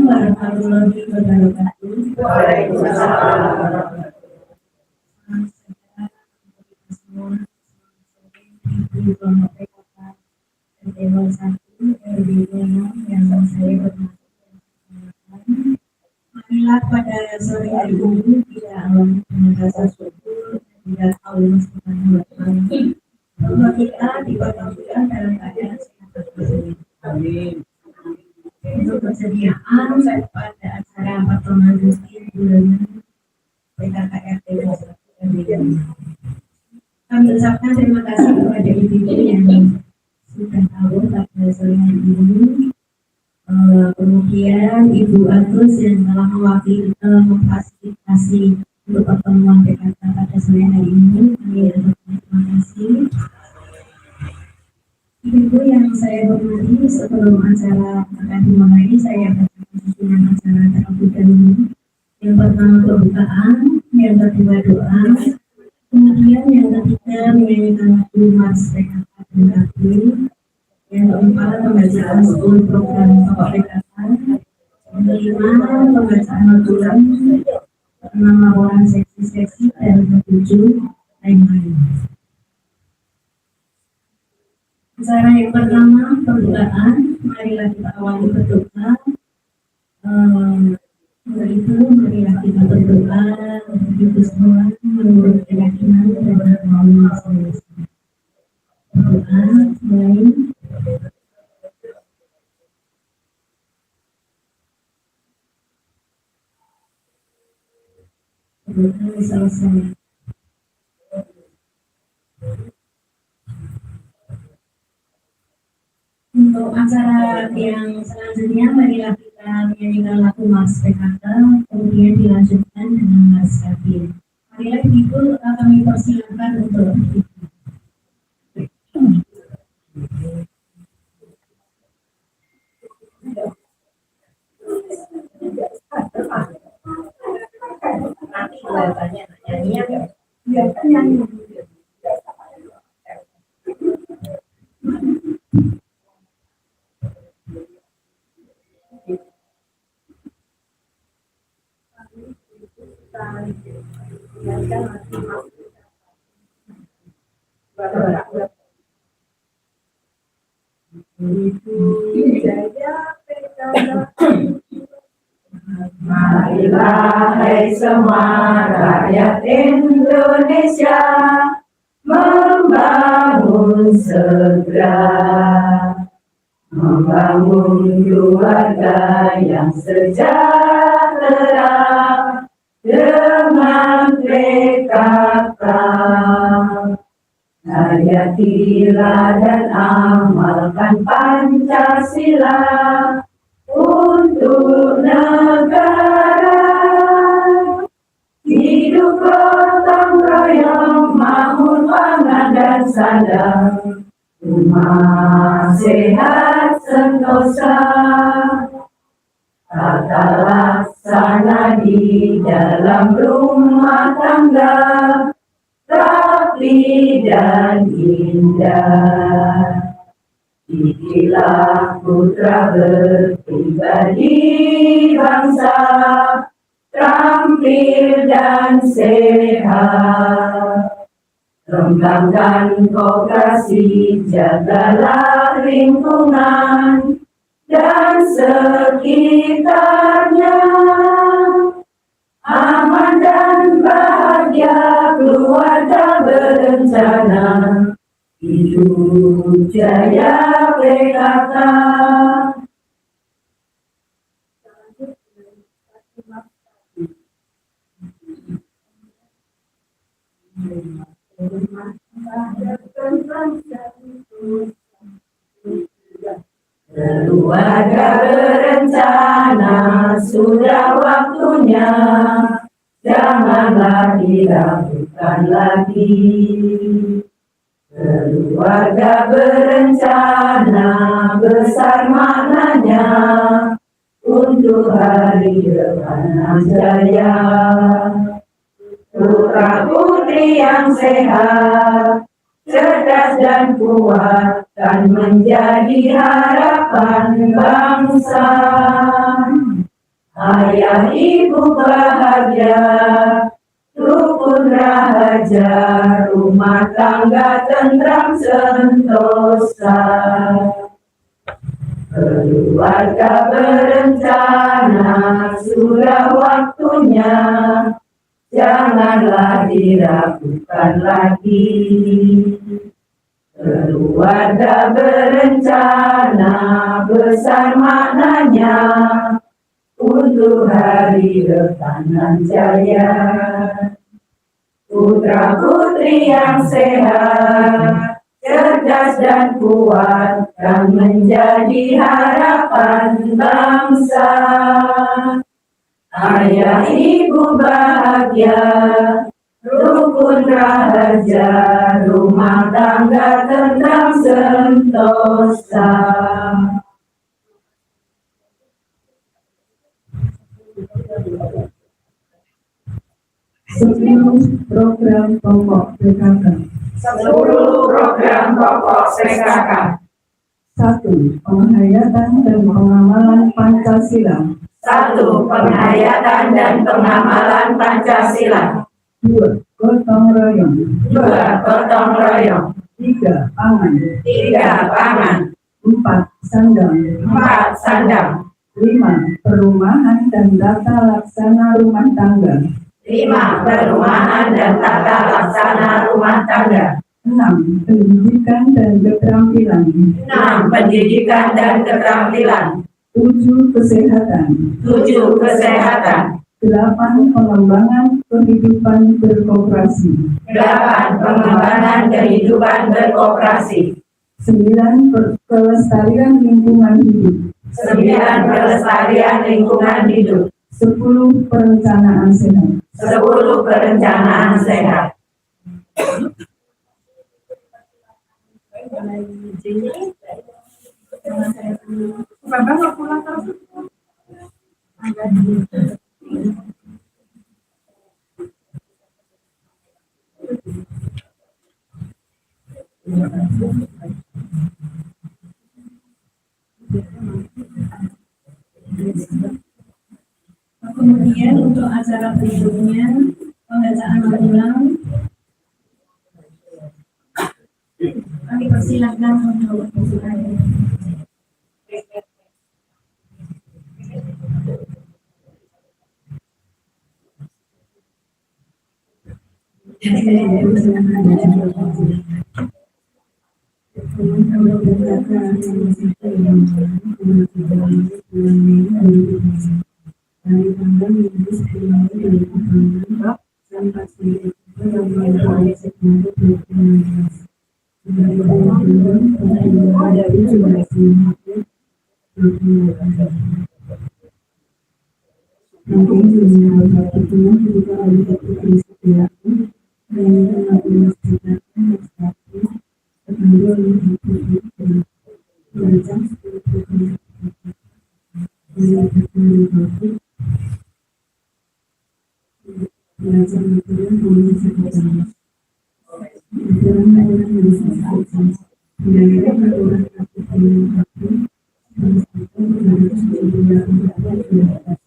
warahmatullahi wabarakatuh. Waalaikumsalam. Ibu Kelompok PKK RT 01 RW 6 yang saya hormati. Marilah pada sore hari ini kita awali dengan rasa syukur kepada Allah Subhanahu wa Ta'ala bahwa kita dipertemukan dalam keadaan sehat walafiat. Amin. Untuk persediaan pada acara pertemuan rutin bulanan PKK RT 01 RW 6. Kami ucapkan terima kasih kepada ibu-ibu yang sudah tahu pada sore hari ini. Kemudian Ibu Agus yang telah memfasilitasi untuk pertemuan PKK pada sore hari ini. Kami ucapkan terima kasih. Ibu yang saya hormati, sebelum acara akan dimulai, saya bacakan susunan acara terlebih dahulu. Yang pertama pembukaan, yang kedua doa, kemudian yang ketiga menyanyikan lagu Mars PKK BKB, yang keempat pembacaan 10 program pokok PKK, yang kelima pembacaan laporan, keenam laporan seksi-seksi, dan ketujuh lain-lain. Acara yang pertama pembukaan, marilah kita awali berdoa. Untuk itu, marilah kita berdoa untuk itu semua menurut keyakinan dan kemauan masing-masing. Berdoa, mulai. Berdoa selesai. Untuk acara yang selanjutnya, marilah kita menyanyikan lagu Mars PKK, kemudian dilanjutkan dengan Mars Kabin. Marilah Ibu kami persilakan untuk Nanti saya tanya nyanyinya Marilah hai semua rakyat Indonesia membangun segera, membangun keluarga yang sejahtera dengan PKK. Hayatilah dan amalkan Pancasila untuk negara. Hidup gotong royong, makmur, pangan dan sadar, rumah sehat sentosa. Tata laksana di dalam rumah tangga rapi dan indah. Didilah putra berpribadi bangsa, terampil dan sehat. Kembangkan koperasi, jagalah lingkungan dan sekitarnya. Aman dan bahagia keluarga berencana, hidup jaya PKK. Keluarga berencana, sudah waktunya, janganlah diragukan lagi. Keluarga berencana, besar maknanya untuk hari depan jaya. Putra putri yang sehat, cerdas dan kuat, kan menjadi harapan bangsa. ayah ibu bahagia, rukun rahaja, rumah tangga tentram sentosa. Keluarga berencana, sudah waktunya, janganlah diragukan lagi. Keluarga berencana, besar maknanya, untuk hari depan nan jaya. Putra putri yang sehat, cerdas dan kuat, kan menjadi harapan bangsa. Ayah ibu bahagia, rukun rahaja, rumah tangga tentram sentosa. Seluruh program pokok PKK. Seluruh program pokok PKK. 1. Penghayatan dan pengamalan Pancasila. 1. Penghayatan dan pengamalan Pancasila. 2. Gotong royong. 2. Gotong royong. 3. Pangan. 3. Pangan. 4. Sandang. 4. Sandang. 5. Perumahan dan tata laksana rumah tangga. 5. Perumahan dan tata laksana rumah tangga. 6. Pendidikan dan keterampilan. 6. Pendidikan dan keterampilan. 7. Kesehatan. 7. Kesehatan. 8. Pengembangan kehidupan berkoperasi. 8. Pengembangan kehidupan berkoperasi. 9. Kelestarian lingkungan hidup. 9. Kelestarian lingkungan hidup. 10. Perencanaan sehat. 10. Perencanaan sehat. Kemudian untuk acara berikutnya pembacaan ulang. Kami persilahkan untuk bersilakan. Dari tanggal 10 Mei 2006 sampai 9 Februari 2016. Dari jumlasi nanti jumlah waktunya juga oleh Deputi Setiaku dan mengapresiasikan satu tanggal 20 jam 10 belajar material melalui sekolah. Aturan daerah yang disampaikan, daerah aturan aktif dan satu harus dilakukan di atas.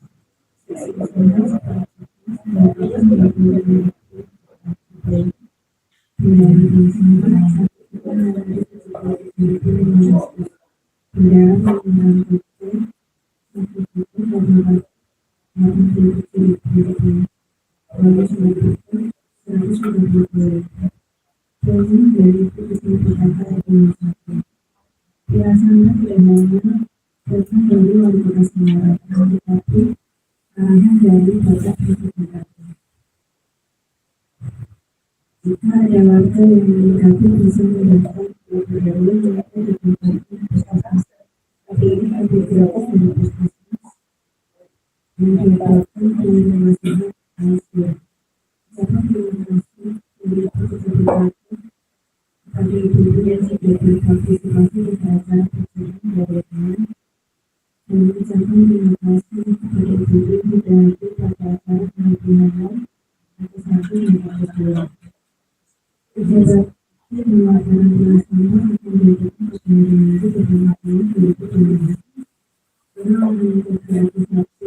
Biasanya demo-nya datang dari wali kota Semarang, tetapi arahan dari Bapak Presiden. Jika ada warga yang mendekati bisa mendapatkan lebih dahulu mereka ditempatkan puskesmas. Tapi ini ada beberapa dari puskesmas yang diterapkan pelayanan sehat Asia. Sangat terima kasih untuk keterlibatan kepada ibu-ibu yang sudah berpartisipasi di acara persidangan dari teman dan mengucapkan terima kasih kepada ibu-ibu dan ibu pada acara penelitian atas waktu yang berdua. Pejabat yang melakukan pelaksana akan dilakukan persidangan itu pada Maret 2016 karena memiliki gratis waktu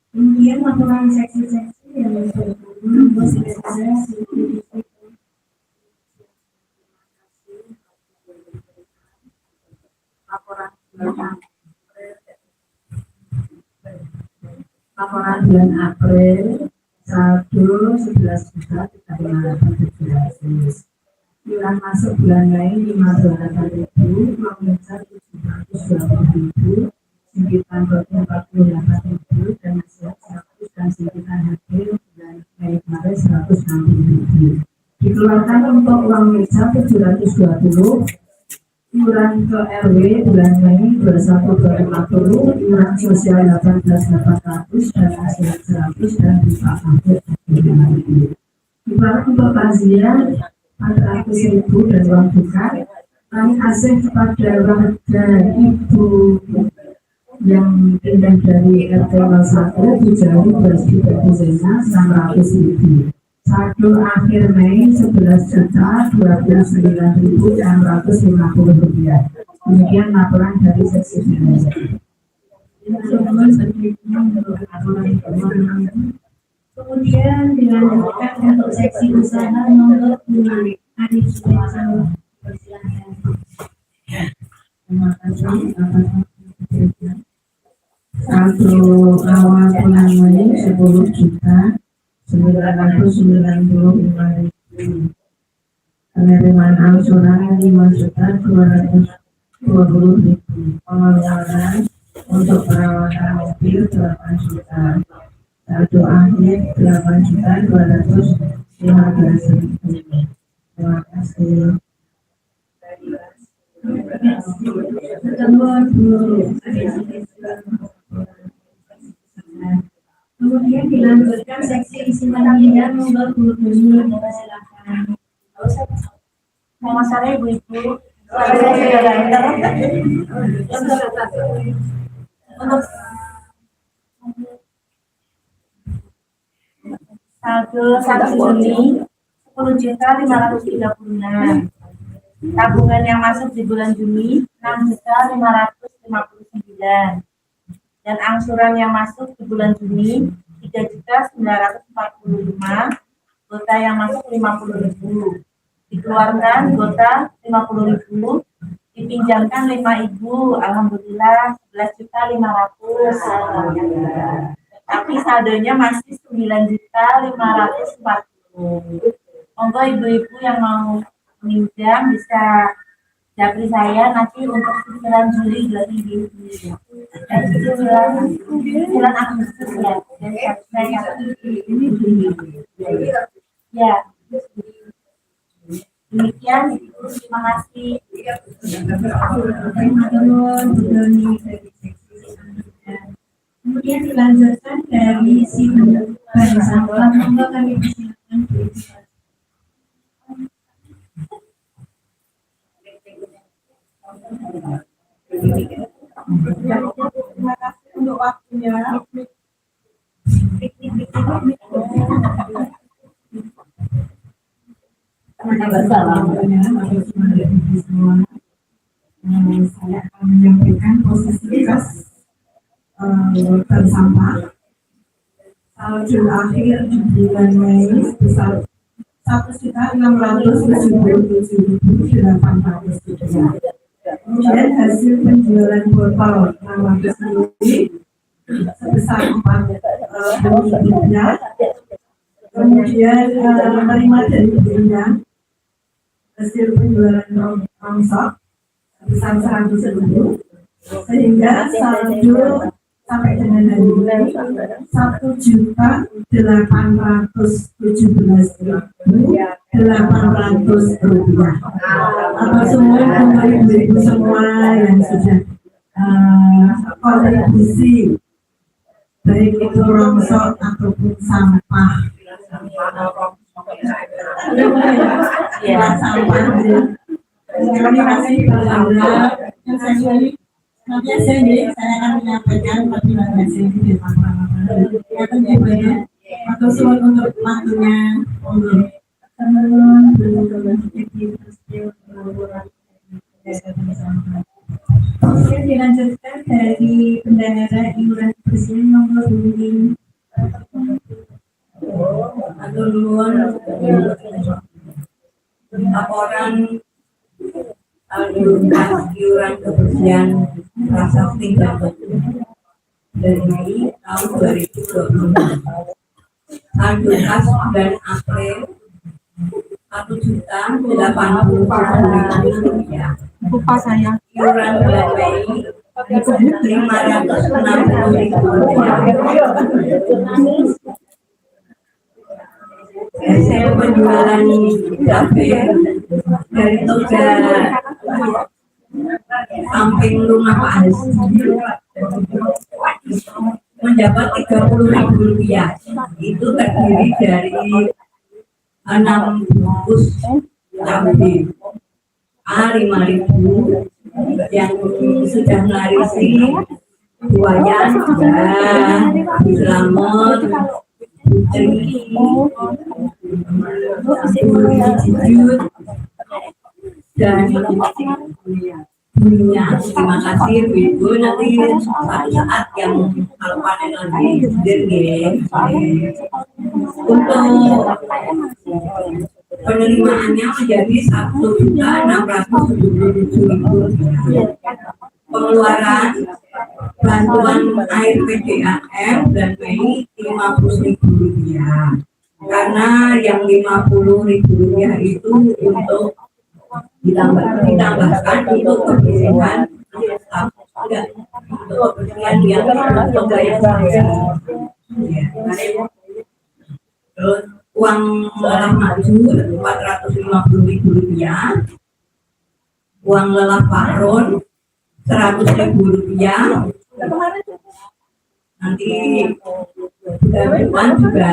Kemudian laporan seksi-seksi yang pertama seksi laporan bulan April 11 juta 3.817. Iuran masuk bulan Mei 508.000, uang mencapai 720.000, sindikan 48.000 dan hasil 100 dan sindikan hasil bulan Mei kemarin 160.000. Dikeluarkan untuk uang meja 720, iuran ke RW bulan Mei 21.250, iuran sosial 18.800 dan hasil 100 dan bisa akhir 3.000. Ibarat untuk takziah 400.000 dan uang duka kami kasih kepada warga ibu yang pindah dari RT 01 di Jawa Pribadi Zena 600.000. Saldo akhir Mei 11.029.650 rupiah. Demikian laporan dari seksi finansial. Kemudian dilanjutkan untuk seksi usaha nomor 2. Adit Suleman, persilakan. Terima kasih atas saldo awal bulan Mei 10.995.000. Penerimaan angsuran 5.220.000. Pengeluaran untuk perawatan mobil 8 juta. Saldo akhir 8.215.000. Terima kasih. Kemudian dilanjutkan seksi isi pemilihan nomor 27. Silakan. Nama saya Ibu-Ibu. Saya untuk saldo 1 Juni 10.536. Tabungan yang masuk di bulan Juni 6.559. Dan angsuran yang masuk di bulan Juni 3.945. Gota yang masuk 50.000. Dikeluarkan gota 50.000. Dipinjamkan 5.000. Alhamdulillah 11.500. Tapi saldonya masih 9.540. Monggo ibu-ibu yang mau pinjam bisa japri saya nanti untuk cicilan Juli 2020. Cicilan Agustus ya. Ya. Demikian, terima kasih. Kemudian dilanjutkan dari si barisan monggo kami persilakan. Terima kasih untuk waktunya. Saya akan menyampaikan posisi kas tersampah saldo akhir di bulan Mei sebesar 1.677.800. Kemudian hasil penjualan botol nama sendiri sebesar 4 miliar. Kemudian menerima dari Benda hasil penjualan rongsok sebesar 100.000, sehingga saldo sampai dengan hari ini 1.817.800 rupiah. Atau semua kembali ibu semua yang sudah kontribusi, baik itu rongsok ataupun sampah. Sampah. Terima kasih kepada nanti saya akan menyampaikan pertimbangan saya di depan atau surat untuk waktunya untuk kemudian dilanjutkan dari bendahara iuran kebersihan nomor bimbing atau luar laporan iuran kebersihan rasa tinggal dari Mei tahun 2020. Saldo kas bulan April 1.080.000 rupiah. Lupa saya. Iuran bulan Mei 560.000 rupiah. Hasil penjualan cabai dari Toga samping rumah Pak Hasdi mendapat 30.000 rupiah. Itu terdiri dari 6 bungkus cabai A 5.000 yang sudah melarisi buaya, selamat, jujur, dan bunyinya. Terima kasih Ibu. Nanti suatu saat yang kalau panen lagi untuk penerimaannya menjadi 1.677.000. Pengeluaran bantuan air PDAM dan Mei 50.000 rupiah. Karena yang 50.000 rupiah itu untuk ditambahkan untuk kebersihan untuk kebersihan yang untuk gaya sanksi. Terus uang lelah majur 450.000 rupiah, uang lelah pakron 100.000 rupiah. Nanti bantuan juga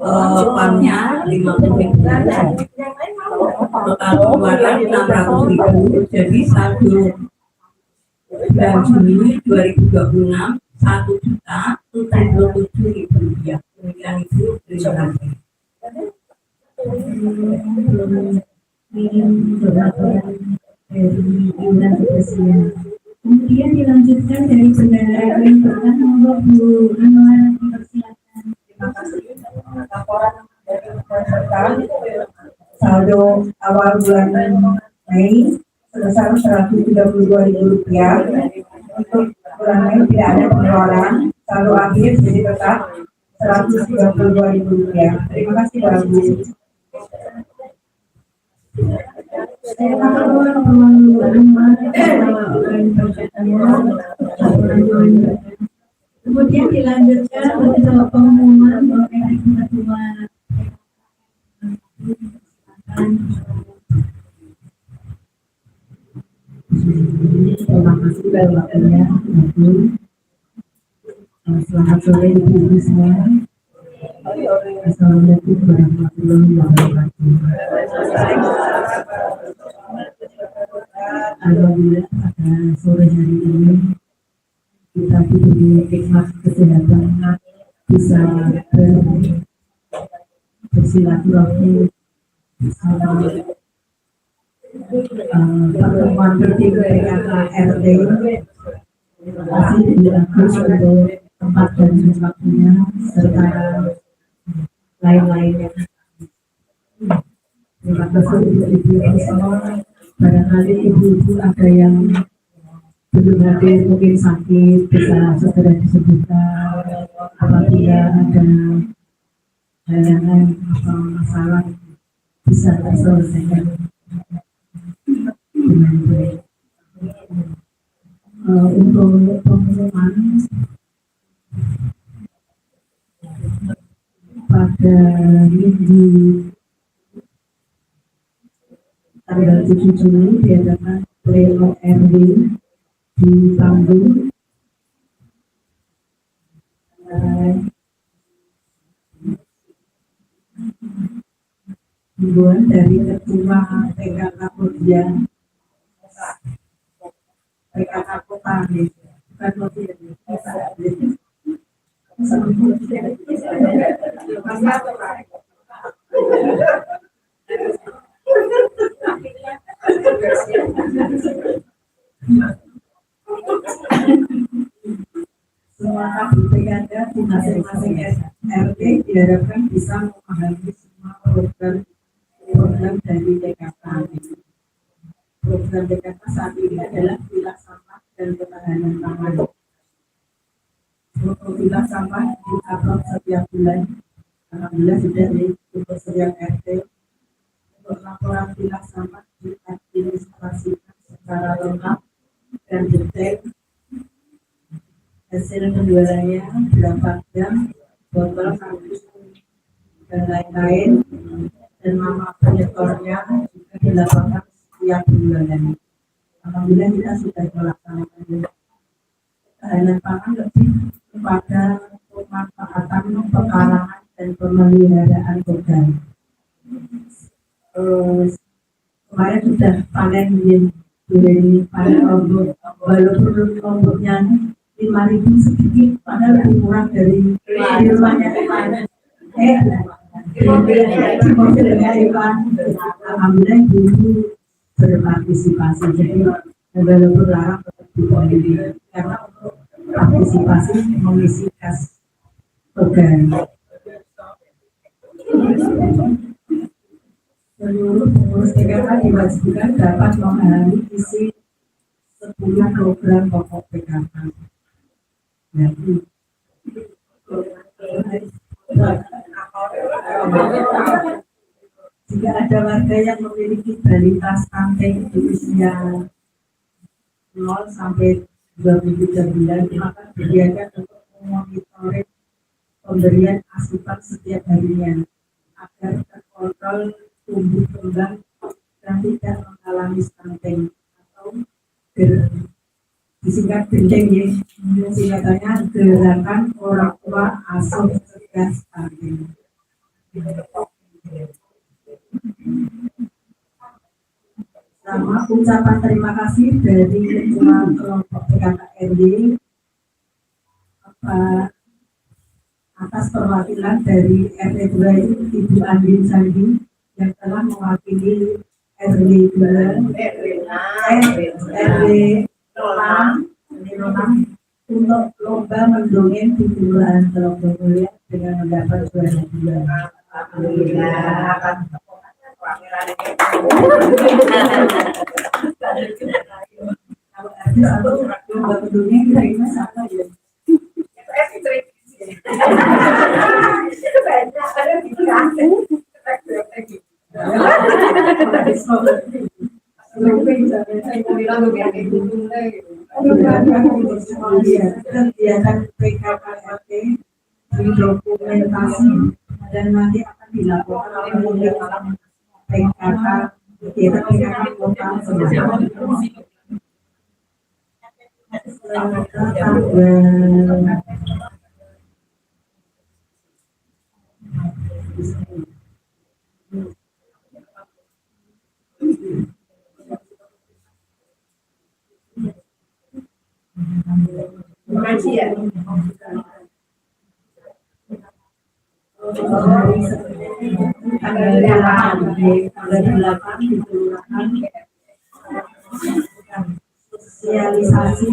uangnya 50.000, total pengeluaran 600.000. Jadi saldo bulan Juni 2026 1.077.000 rupiah. Demikian Ibu, terima kasih. Dari iuran kebersihan. Kemudian dilanjutkan dari bendahara lingkungan nomor Bu Anwar, dipersilakan. Terima kasih. Laporan dari peserta saldo awal bulan Mei sebesar 132.000 rupiah. Untuk bulan Mei tidak ada pengeluaran. Saldo akhir jadi tetap 132.000 rupiah. Terima kasih Bapak Ibu. Kemudian dilanjutkan untuk pengumuman mengenai ketua. Terima kasih waktunya. Selamat sore Ibu semua. Assalamualaikum warahmatullahi wabarakatuh. Alhamdulillah pada sore hari ini kita diberi nikmat kesehatan bisa bersilaturahmi bersama pertemuan penting PKKRT. Terima kasih Ibu Agus untuk tempat dan waktunya serta lain-lainnya. Terima kasih untuk Ibu semua. Barangkali ibu-ibu ada yang belum hadir mungkin sakit bisa segera disebutkan apabila ada halangan atau masalah bisa terselesaikan dengan baik. Untuk pengumuman pada minggu tanggal 7 Juli diadakan pleno RW di Bandung. Himbuan dari Ketua PKK Kodja, PKK Kota, bukan Kodja, semua KPP ada di masing-masing RT diharapkan bisa memahami semua program dari DKK. Program DKK saat ini adalah pilah sampah dan ketahanan pangan. Untuk pilah sampah diupload setiap bulan. Alhamdulillah sudah di untuk setiap RT. Untuk laporan pilah sampah diadministrasikan secara lengkap dan detail. Hasil penjualannya berapa gram, botol, kardus, dan lain-lain, dan nama penyetornya juga dilaporkan setiap bulan. Alhamdulillah kita sudah melaksanakan ketahanan pangan lebih kepada pemanfaatan pekarangan dan pemeliharaan organ. Kemarin sudah panen di panen lombok, walaupun lomboknya 5.000 sedikit, padahal lebih murah dari di rumahnya kemarin. Alhamdulillah ibu berpartisipasi, jadi walaupun larang tetap dibeli karena untuk partisipasi mengisi kas program. Seluruh pengurus PKK diwajibkan dapat memahami isi 10 program pokok PKK. Jika ada warga yang memiliki balita stunting di usia 0 sampai 23 bulan, maka disediakan untuk memonitoring pemberian asupan setiap harinya agar terkontrol tumbuh kembang dan tidak mengalami stunting atau disingkat gendeng ya, singkatannya gerakan orang tua asuh cegah stunting. Sama ucapan terima kasih dari Ketua Kelompok PKK RW atas perwakilan dari RT 2 Ibu Andin Sandi yang telah mewakili RW 2 RW 06 untuk lomba mendongeng di Kelurahan Teluk Mulia dengan mendapat juara 2. Alhamdulillah. Kalau ada lomba mendongeng kira-kira siapa ya? Kegiatan PKKRT didokumentasi dan nanti akan dilaporkan oleh PKK kegiatan PKK kota Semarang. Terima kasih ya. Tanggal 8 di Kelurahan sosialisasi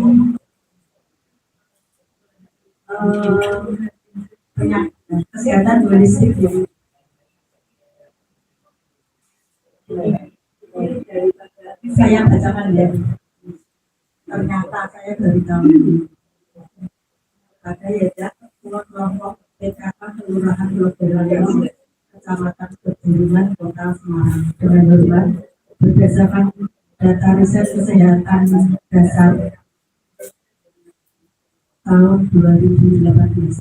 kesehatan holistik ya. Saya bacakan ya. ternyata saya dari tahun ini ada ya kelompok PKK Kelurahan Loderayan Kecamatan Pegunungan Kota Semarang dengan hormat berdasarkan data riset kesehatan dasar tahun 2018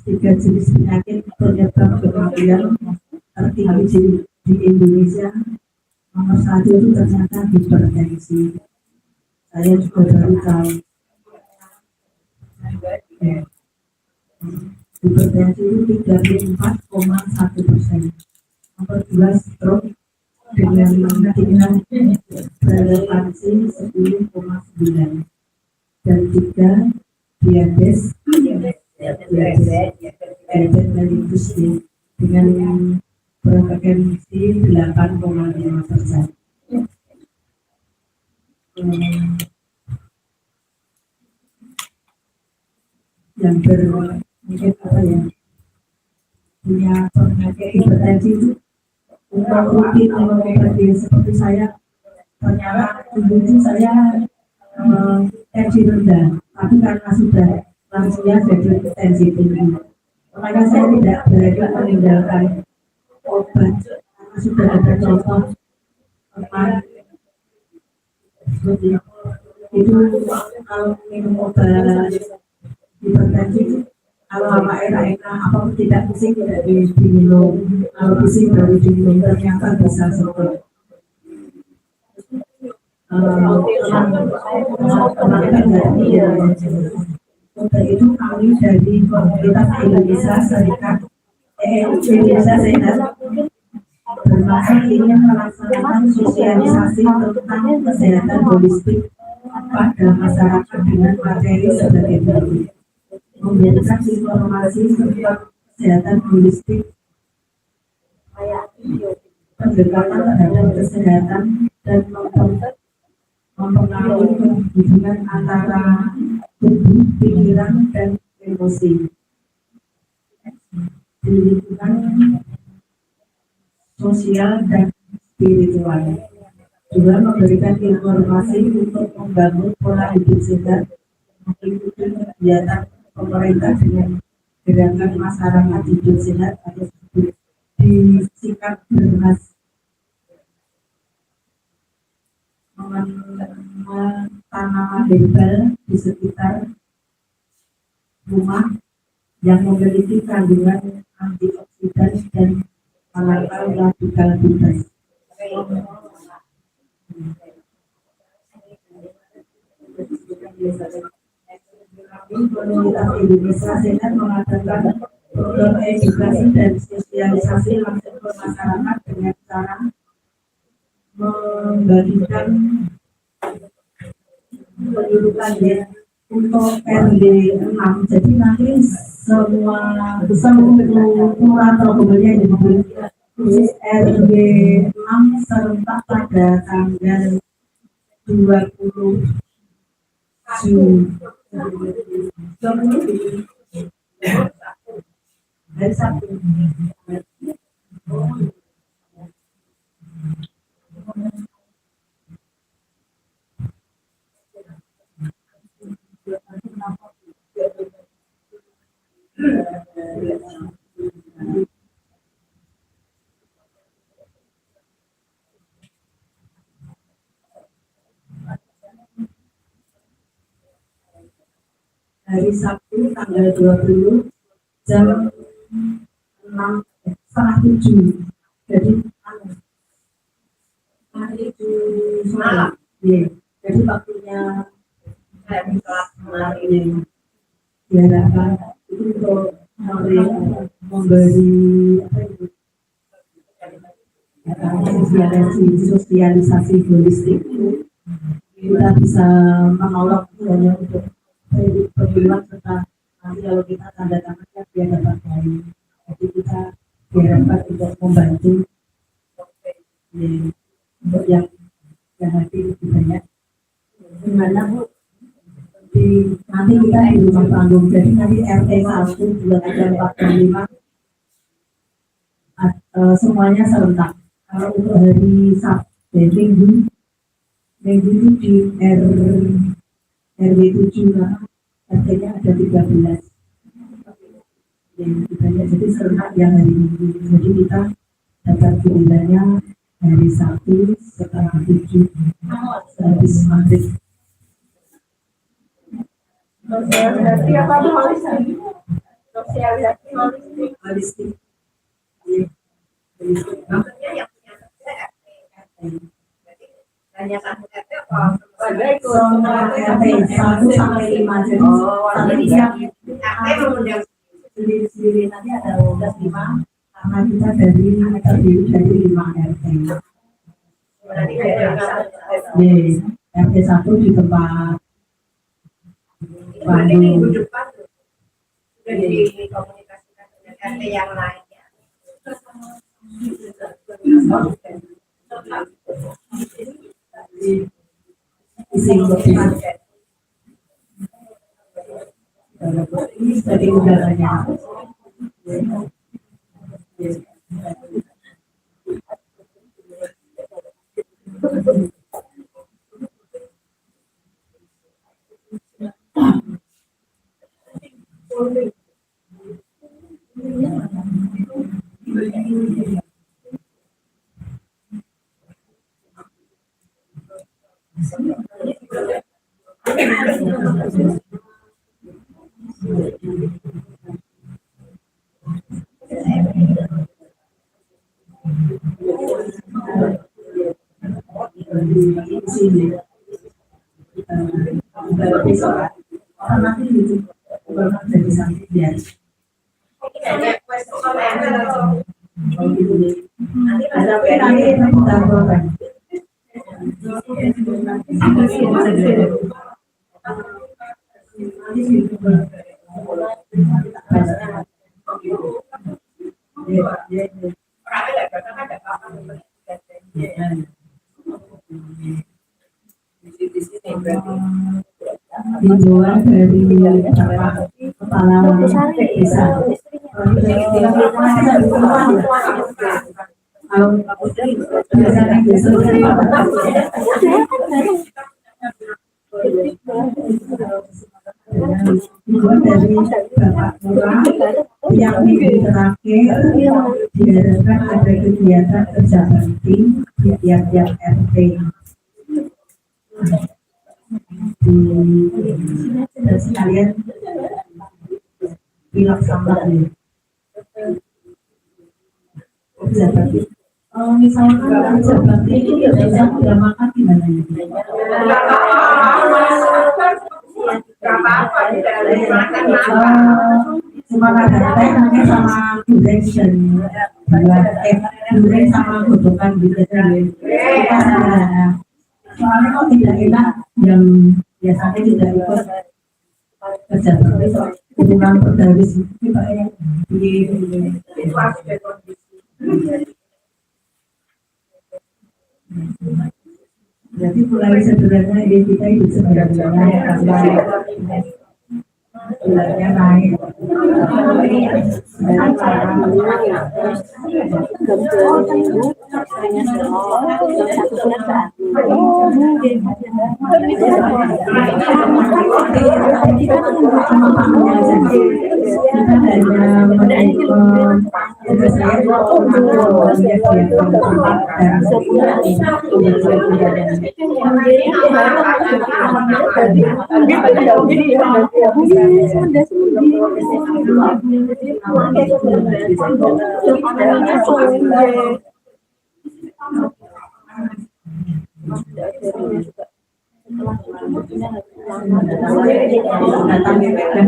tiga jenis penyakit penyebab kematian tertinggi di Indonesia. Nomor satu itu ternyata hipertensi. Saya juga baru tahu. Hipertensi itu 34,1%. Nomor 2 stroke dengan tingkat relevansi 10,9. Dan 3 diabetes mellitus dengan frekuensi 8,5%. Yang mungkin apa ya, punya penyakit hipertensi itu untuk rutin mengobati seperti saya, ternyata dulu saya tensi rendah, tapi karena sudah lansia jadi tensi tinggi, makanya saya tidak berani meninggalkan obat karena sudah ada contoh teman seperti itu. Kalau minum obat hipertensi, kalau apa enak apa tidak pusing tidak diminum, kalau pusing baru diminum, ternyata bisa sembuh. Untuk itu kami dari Komunitas Indonesia Serikat Indonesia Sehat bermaksud ingin melaksanakan sosialisasi tentang kesehatan holistik pada masyarakat dengan materi sebagai berikut: memberikan informasi tentang kesehatan holistik, pendekatan terhadap kesehatan, dan mempengaruhi hubungan antara tubuh, pikiran, dan emosi di lingkungan sosial dan spiritual. Juga memberikan informasi untuk membangun pola hidup sehat, mengikuti kegiatan pemerintah dengan gerakan masyarakat hidup sehat atau disingkat BERMAS, tanaman herbal di sekitar rumah yang memiliki kandungan antioksidan dan menangkal radikal bebas. Komunitas Indonesia Sehat mengadakan program edukasi dan sosialisasi langsung ke masyarakat dengan cara membagikan pendudukan ya untuk RD 6. Jadi nanti semua atau kemudian diberi khusus RD 6 serentak pada tanggal 20 Juni hari Sabtu. Hari Sabtu tanggal 20 jam 6:30. Jadi hari itu malam. Ya. Jadi waktunya kelas ini diharapkan itu untuk memberi sosialisasi holistik. Kita bisa menolak hanya untuk perluan serta nanti kalau kita tanda tangannya dia dapat dari. Jadi kita diharapkan untuk membantu untuk yang hadir lebih banyak. Gimana Bu? Nanti kita di rumah panggung. Jadi nanti RT 1, 2, 3, 4, 5 semuanya serentak. Kalau untuk hari Sabtu, Minggu itu di RW 7 lah, RT-nya ada 13. Kita lihat jadi serentak yang hari Minggu. Jadi kita dapat gilirannya hari Sabtu setelah 7 habis maghrib. Sosialisasi apa holistik? Sosialisasi holistik. Holistik. Maksudnya yang punya kerja RT. Jadi hanya satu RT apa? Semua RT 1 sampai 5 jadi sampai Jadi tiap RT mengundang sendiri nanti ada 5 karena kita terdiri dari 5 RT. berarti ada RT 1 di tempat berarti minggu depan sudah dikomunikasikan dengan RT yang lainnya. isi dari udaranya. Dijual dari kepala desa. Biasanya dijual dari Bapak Lurah yang minggu terakhir diharapkan ada kegiatan kerja bakti di tiap-tiap RT. Dan sekalian pilak sama nih. Misalkan kerja bakti itu biasanya udah makan gimana ya? Cuma kadang-kadang hanya sama duration, duration sama gotokan gitu kan. Soalnya kok tidak enak yang biasanya tidak ikut kerja bakti hubungan perdaris itu kayak di jadi mulai sederhana ini kita hidup sederhana bulannya naik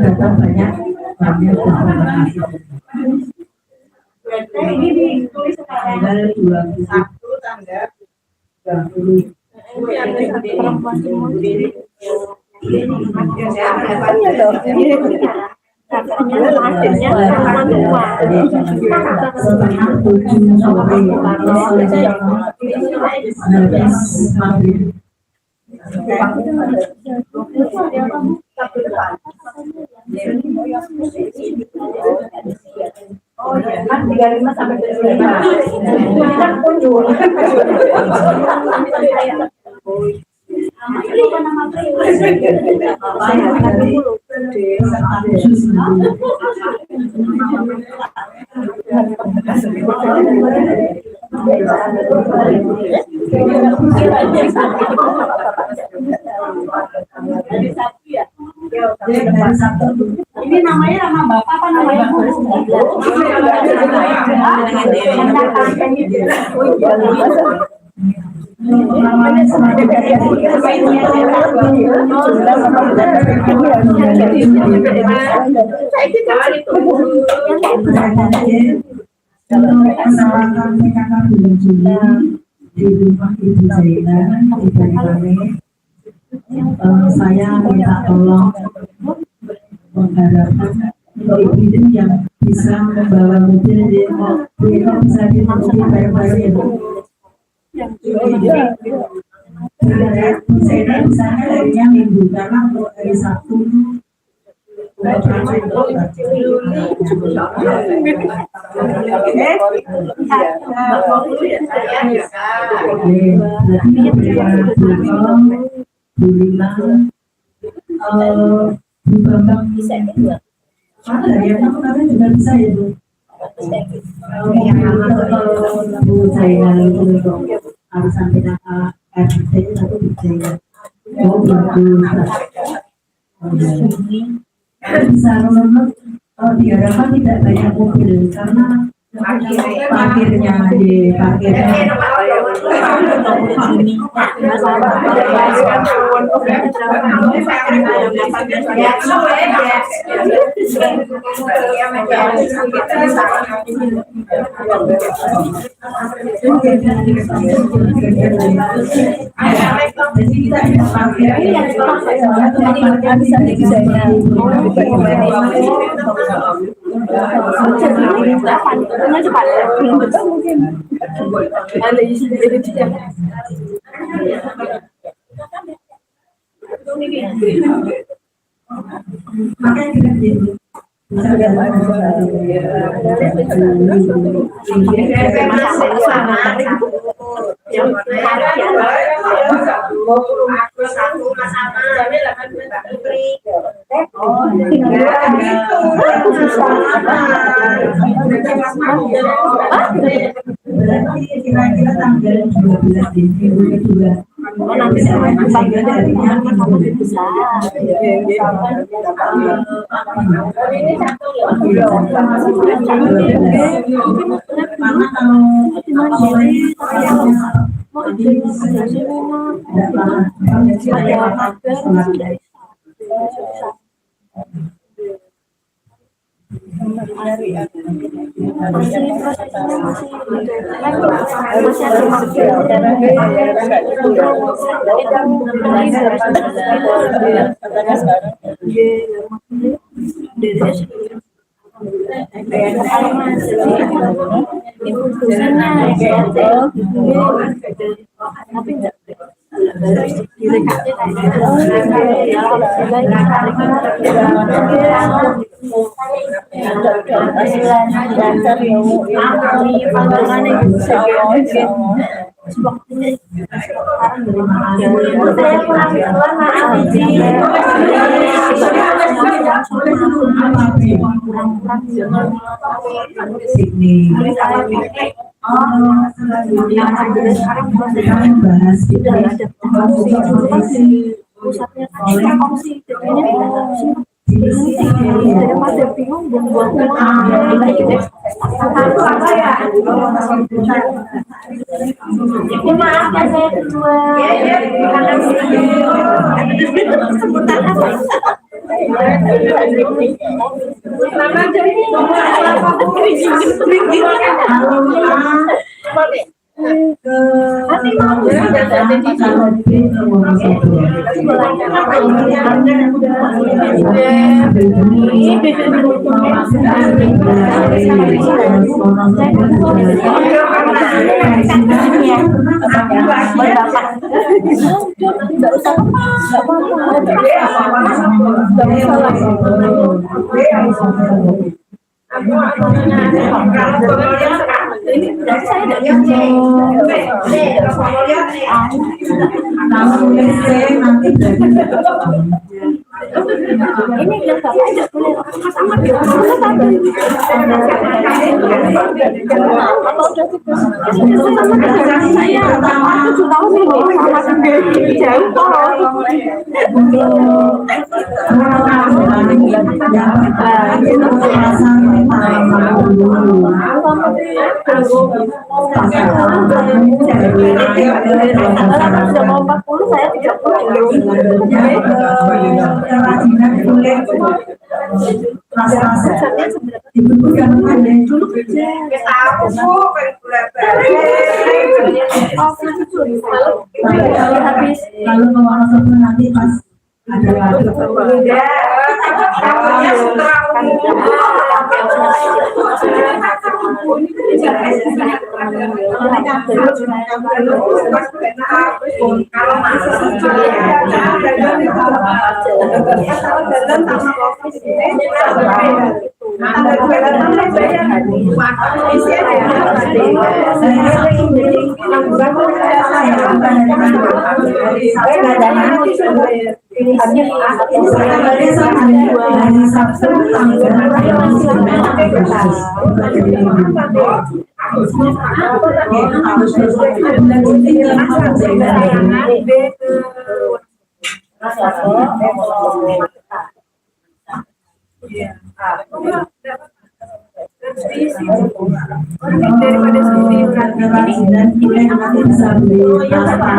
datang banyak ini ditulis tanggal 21 tanggal 20 Oh iya, kan 35 sampai 75. Ini kan kunjung. Ini namanya nama bapak apa nama ibu? Kesalahan PKK bulan Juli di rumah Ibu Zainal di Banyuwangi. Saya minta tolong mengharapkan untuk ibu yang bisa membawa mobil di bisa dimasuki bareng-bareng ya Bu. Saya misalnya harinya Minggu karena untuk hari Sabtu Bu Bambang bisa ya? Dari yang kemarin juga bisa ya Bu? Bu Zainal itu harus sampai data RT satu bisa ya? Oh bagus. Bisa menurut diharapkan tidak banyak mobil karena parkirnya di parkirnya jadi kita bisa parkir bisa berarti kira-kira tanggal 12 Desember juga nanti saya panggil darinya bisa karena Kalau nulis C nanti jadi Ini yang bapak tidak boleh sama dia. Apa udah cukup? Sama dengan saya 7 tahun ini sama sendiri jauh sudah mau 40 saya 30 kerajinan kulit rasa-rasa itu bukan ada dulu Aku Bu, lalu memang nanti pas ada lagi kalau masuk daripada sini kerajinan kulit nanti bisa beli saya kan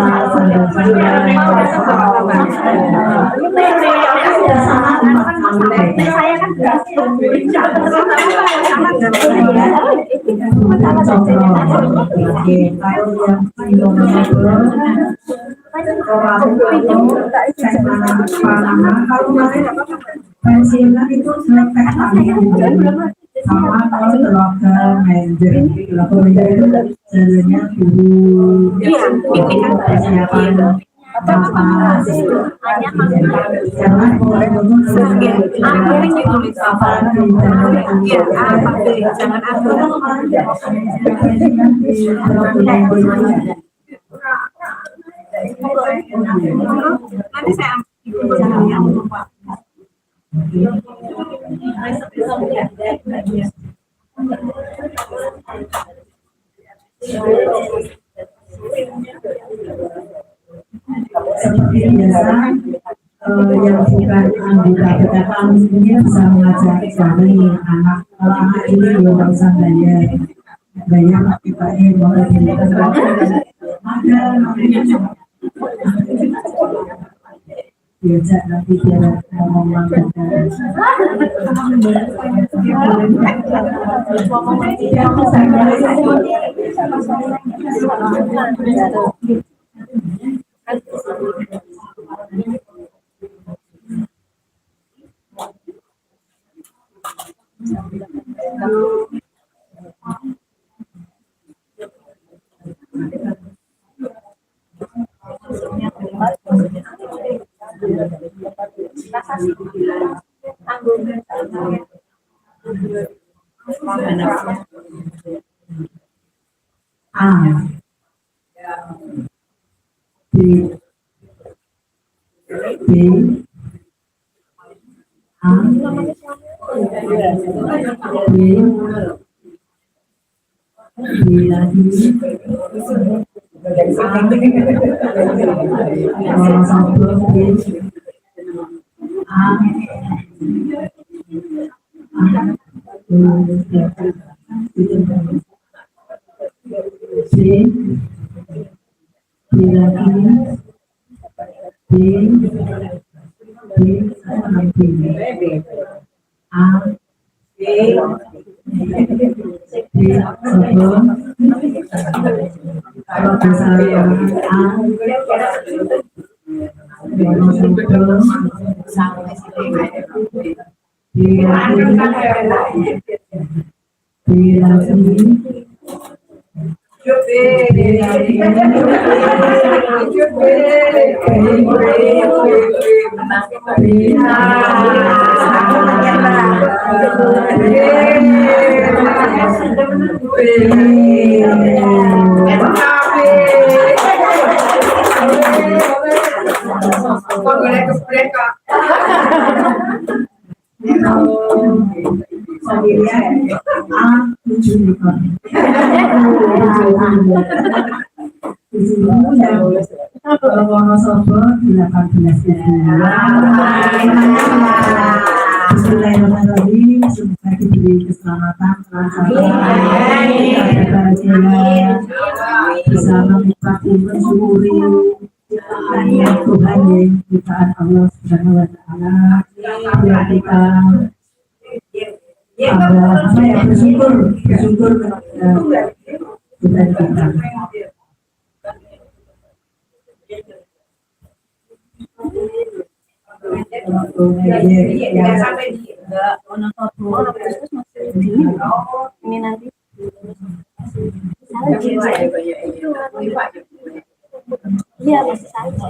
pensiunan itu selesai sama kalau local manager local manager itu jalannya dulu persiapan karena mulai ngomong nanti saya ambil seperti biasa yang bukan anggota PKK mungkin bisa mengajak suami anak kalau anak ini belum bisa bayar pakai mau diberikan ada diajak nanti dia ngomong A B B A B B lagi satu B A C B lagi B B B A B B sebelum kalau bisa A sebelum B lagi A7 unicorn. 7 dan Wonosobo 18 Bismillahirrahmanirrahim. Semoga diberi keselamatan, kelancaran, kebahagiaan, bisa menikmati mensyukuri ciptaan Tuhan yang ciptaan Allah Subhanahu wa Ta'ala. Biar kita bersyukur kepada Tuhan kita. Jangan sampai Ini nanti iya masih saja.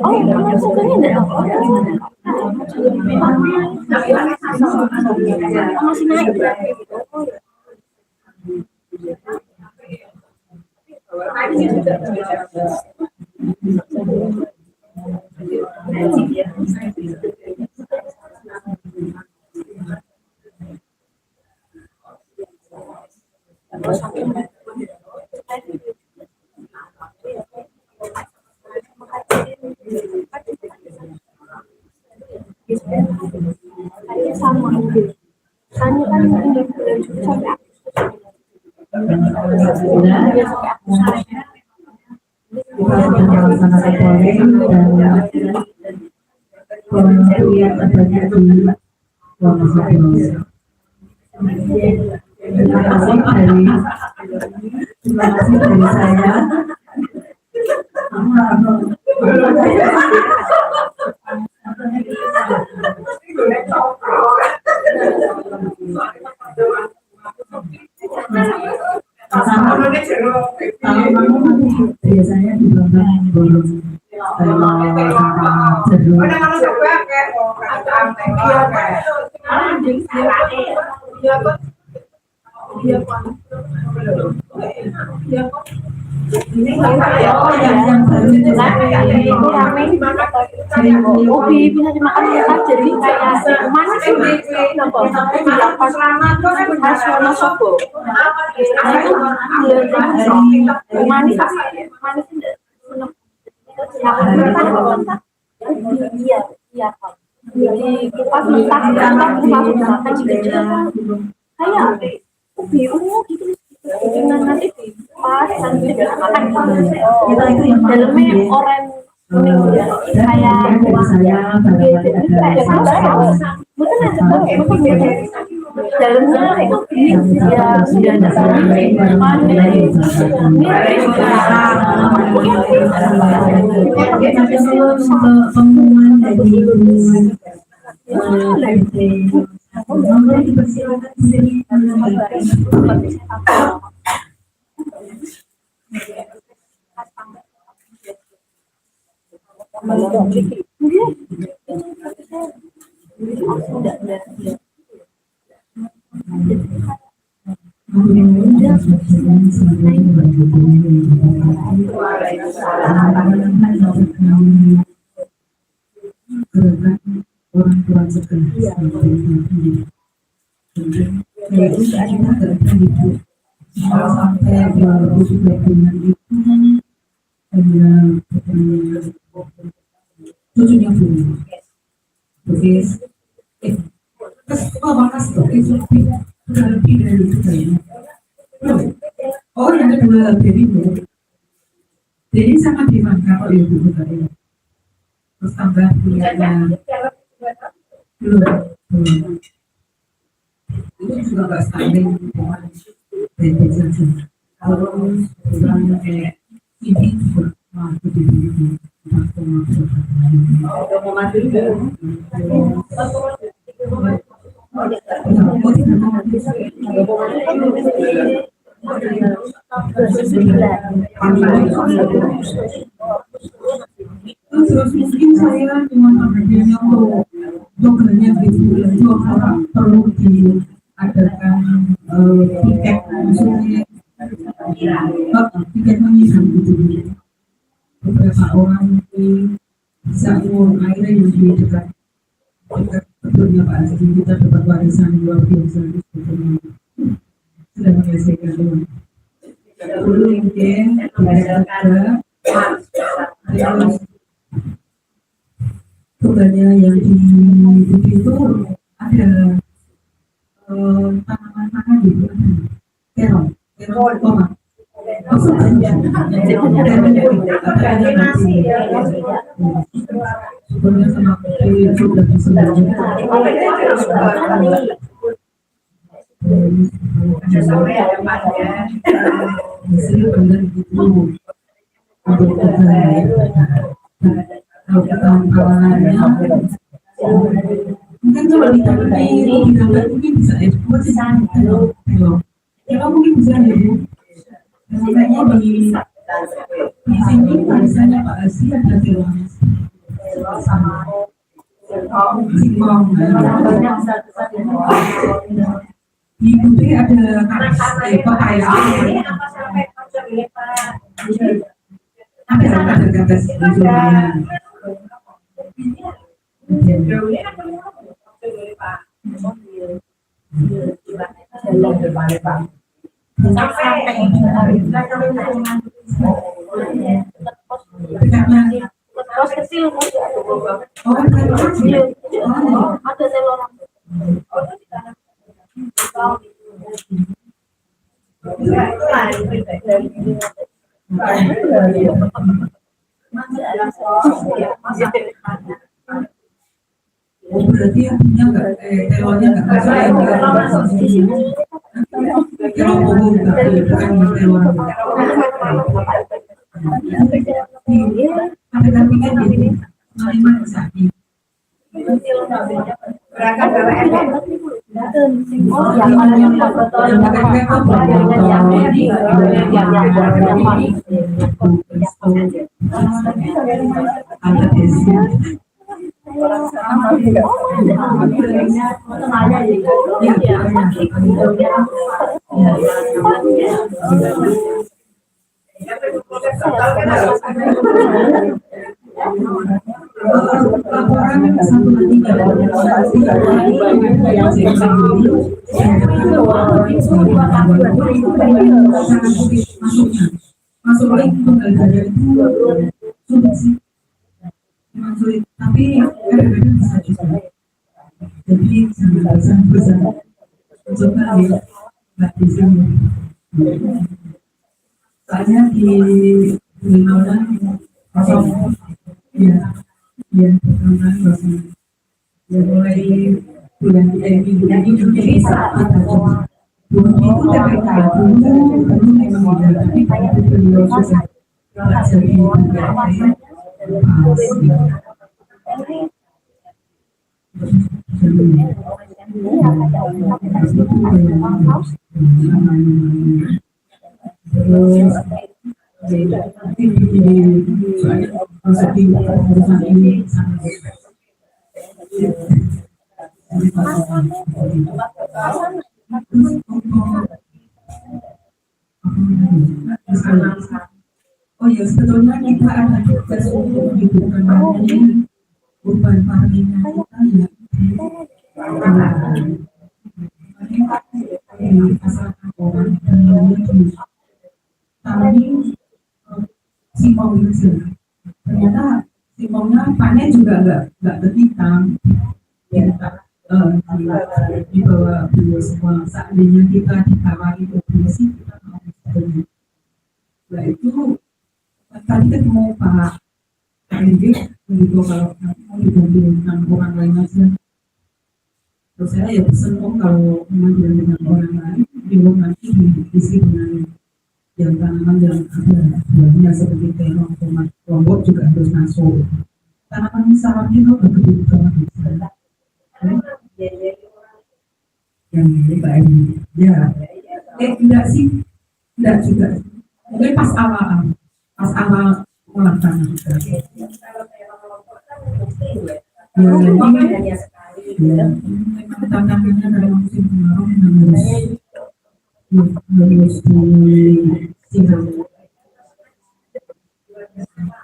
Oh, maksudnya enggak masih naik. Sama hanya kan ini bulan Juli sampai melaksanakan polling dan yang terbanyak di Wonosobo. Terima kasih dari saya. Biasanya di belakang bolong ubi bisa dimakan mentah jadi kayak mana sih khas Wonosobo manis iya iya jadi kupas mentah makan juga kayak ubi ungu gitu nanti pas nanti makan dalamnya oranye kuning kayak dalamnya itu ya sudah ada pengumuman dari dipersilakan sendiri. Orang tua sekelas kalau sampai 2025 itu ada tujuhnya punya terus mana stok itu sudah lebih dari itu kayaknya yang kedua lebih itu jadi sangat dimangka oleh ibu saya terus tambah punyanya belum itu juga nggak standing dan saja kalau ukurannya kayak ini juga masih di terus mungkin saya cuma bagiannya untuk dokternya itu orang perlu diadakan tiket maksudnya tiket menginap gitu beberapa orang mungkin bisa uang airnya yang di dekat Bersyukurnya Pak Haji kita dapat warisan yang luar biasa sebetulnya. Sudah menyelesaikan doang. Dulu mungkin berdasarkan terus bebannya yang di bukit itu ada tanaman pangan gitu, terong koma. Maksudnya sebenarnya sama itu sudah bisa hasil benar gitu untuk kawan-kawannya mungkin coba ditambahi di gambar mungkin bisa ya buat hello ya mungkin bisa ya Bu makanya di sini misalnya Pak Asi ada terong sama singkong di putih ada papaya ada gagas Kos kecil ada telur. Oh berarti artinya nggak telurnya nggak masuk ya telur umum tapi bukan telur ada kambingnya gitu lima sapi Berangkat bawa laporan satu lagi masuk link pembelajaran itu sulit sih memang sulit tapi kadang-kadang bisa juga jadi sangat bisa coba ya nggak bisa soalnya di mana kosong ya pertama kosong ya mulai bulan minggu ini jadi saat dulu itu TPK dulu memang tidak tapi itu beliau susah nggak jadi oh ya sebetulnya kita ada tugas untuk menghidupkan urban farming-nya kita ya di pasar orang tapi singkong kecil ternyata singkongnya panen juga nggak ketikam ya di bawah beliau semua seandainya kita ditawari produksi kita mau sebetulnya nah itu tadi ketemu Pak Hendy begitu kalau mau dibandingkan orang lain aja terus saya ya pesen kalau memang dibandingkan orang lain bingung nanti diisi dengan yang tanaman yang ada buahnya seperti terong, tomat, lombok juga harus masuk. Tanaman sawah itu begitu banget. Yang ini baik. Ya, tidak sih, tidak juga. Mungkin pas awal olah tanah. Ya, memang tantangannya dalam musim kemarau harus disiram.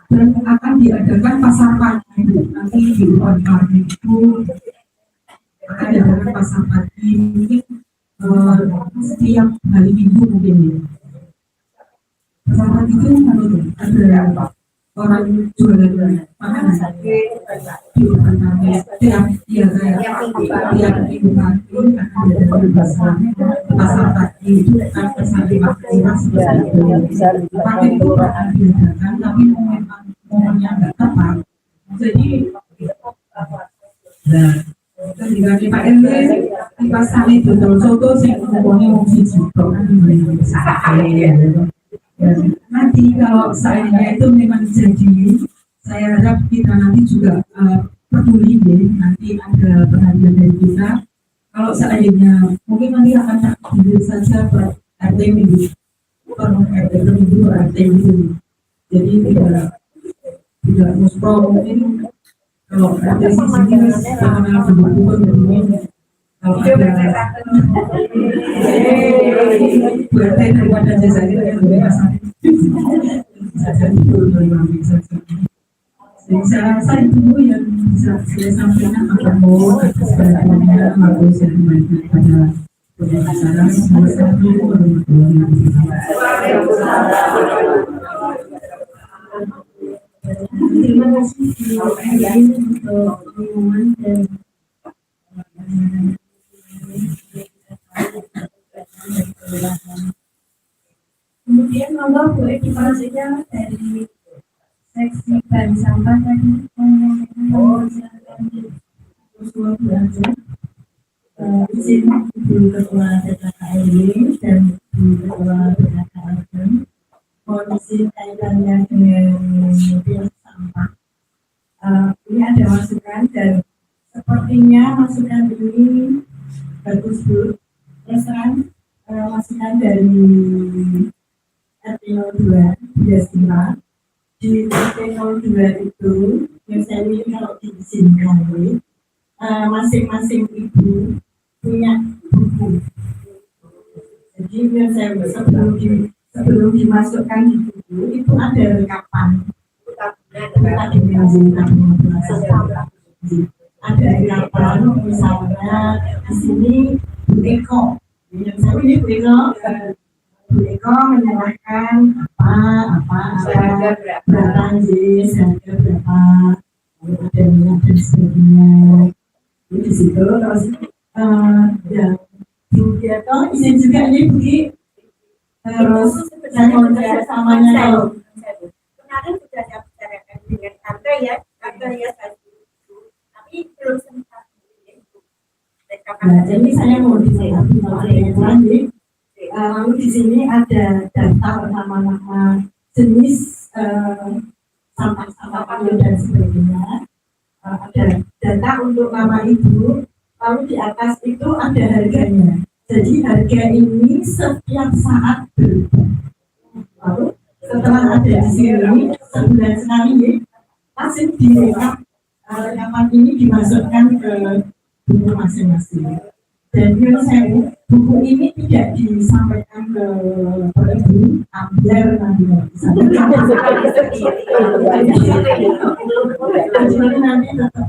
Dan akan diadakan pasar pagi nanti di luar itu diadakan pasar pagi mungkin setiap hari Minggu mungkin ya. Pasar pagi itu ada orang jualan makanan di depan kami tiap minggu pagi akan diadakan pasar pagi itu kan pasar di Makmurah seperti itu. Tapi itu akan diadakan tapi memang momennya nggak tepat. Jadi ketika di Pak RW di pasar itu terus soto sih ngomongnya mau siji kok kan nanti kalau seandainya itu memang jadi, saya harap kita nanti juga peduli ya, nanti ada perhatian dari kita. Kalau seandainya mungkin nanti akan tak diri saja per RT minggu, per RT minggu, RT minggu. Jadi tidak muspro mungkin kalau RT sini sama berhubungan dengan kalau ada buat daripada jasa kita yang lebih kasar saja itu saja. Jadi saya rasa itu yang bisa saya sampaikan akan mau atas perhatiannya lalu saya kembalikan pada pembicaraan Assalamualaikum warahmatullahi wabarakatuh. Terima kasih untuk pengumuman dan kemudian monggo Bu Edi saja dari seksi ban sampah tadi silakan semua belajar izin Ibu Ketua PKKRW dan Ibu Ketua PKKRW mohon izin kaitannya dengan mobil sampah. Ini ada masukan dan sepertinya masukan ini bagus Bu. Terus terang masukan dari RT02 Biasima di RT02 itu yang saya ini kalau diizinkan masing-masing ibu punya buku. Jadi yang saya sebelum dimasukkan di buku itu ada rekapan. Ada rekapan misalnya di sini Bu Eko. Yang saya ini Bu Eko menyerahkan berapa jenis harga berapa ada minyak dan sebagainya di situ. Terus dan Bu Eko izin juga ini Bu. Terus saya mau samanya kalau kemarin sudah saya bicarakan dengan tante ya tapi belum sempat. Nah, jadi saya mau lanjut. Lalu di sini ada data nama-nama jenis sampah-sampah pakai dan sebagainya. Ada data untuk nama ibu. Lalu di atas itu ada harganya. Jadi harga ini setiap saat berubah. Lalu setelah ada di sini sebulan sekali masih rekapan ini dimasukkan ke buku masing-masing. Dan menurut saya buku ini tidak disampaikan ke ibu biar nanti bisa. Jadi nanti tetap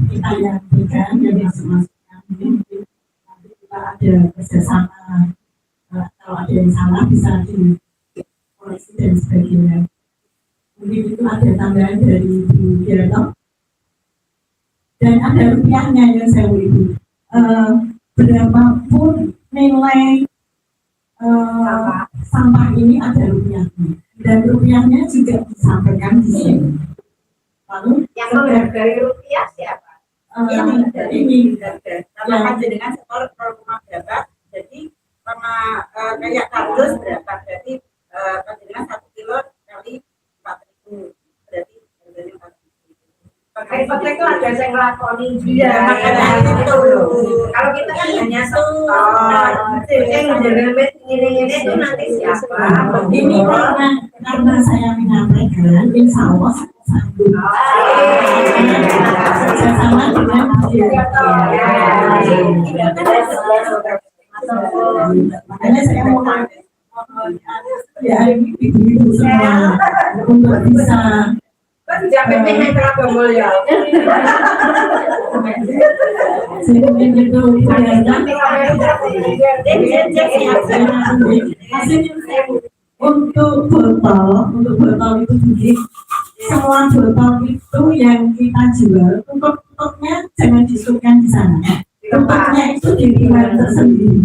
kita yang berikan yang masuk-masukkan ini nanti kita ada kerjasama. Kalau ada yang salah bisa dikoreksi dan sebagainya. Mungkin itu ada tambahan dari Bu Dialog. Dan ada rupiahnya yang saya Ibu. Berapapun nilai sampah ini ada rupiahnya. Dan rupiahnya juga disampaikan di sini. Lalu Yang menghargai rupiah siapa? ini Sama dengan setor rumah berapa? Jadi sama kayak kardus berapa? Berarti dengan 1 kilo kali 4.000 berarti harganya 4.000. Pakai itu ada yang ngelakoni juga. Makanya itu. Kalau kita kan hanya setor. Yang menjaga ini itu nanti siapa? ini karena saya menyampaikan insya Allah sanggup kerjasama dengan makanya saya mau ya ini semua untuk bisa Kan jamin yang terlalu mulia. Jadi itu untuk botol itu sendiri, semua botol itu yang kita jual, tutupnya jangan disukkan di sana. Tutupnya itu dijual tersendiri.